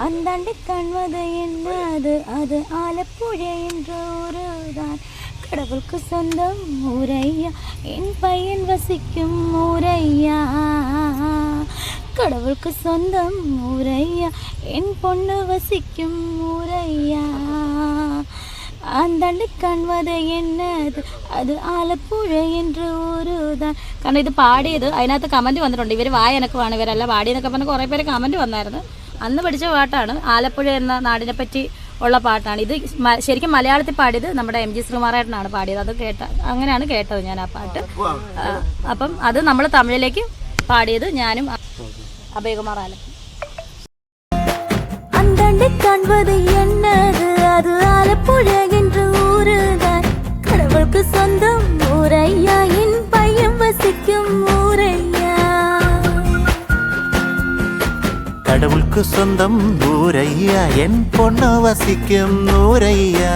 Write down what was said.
அந்தாண்டு கண்வது என்ன அது அது ஆலப்புழை என்ற ஊருதான் கடவுளுக்கு சொந்தம் ஊரையா என் பையன் வசிக்கும் ஊரையா கடவுளுக்கு சொந்தம் ஊரையா என் பொண்ணு வசிக்கும் ஊரையா അന്തണ്ട് കൺവത എന്നത് അത് ആലപ്പുഴ എன்ற ഊരുതാൻ. കാരണം ഇത് പാടിയത് അതിനകത്ത് കമൻറ്റ് വന്നിട്ടുണ്ട്, ഇവർ വായനക്കുവാണ് ഇവരല്ല പാടിയെന്നൊക്കെ പറഞ്ഞ് കുറേ പേര് കമൻറ്റ് വന്നായിരുന്നു. അന്ന് പഠിച്ച പാട്ടാണ്, ആലപ്പുഴ എന്ന നാടിനെ പറ്റി ഉള്ള പാട്ടാണ് ഇത്. ശരിക്കും മലയാളത്തിൽ പാടിയത് നമ്മുടെ MG ശ്രീകുമാറേട്ടനാണ് പാടിയത്. അത് അങ്ങനെയാണ് കേട്ടത് ഞാൻ ആ പാട്ട്. അപ്പം അത് നമ്മൾ തമിഴിലേക്ക് പാടിയത് ഞാനും അഭയകുമാർ ആലപ്പുഴ. அந்தாண்டு காண்பது என்னது அது ஆலப்புழ என்ற ஊருதான் கடவுளுக்கு சொந்தம் ஊரையா என் பையன் வசிக்கும் ஊரையா கடவுளுக்கு சொந்தம் ஊரையா என் பொண்ணு வசிக்கும் ஊரையா.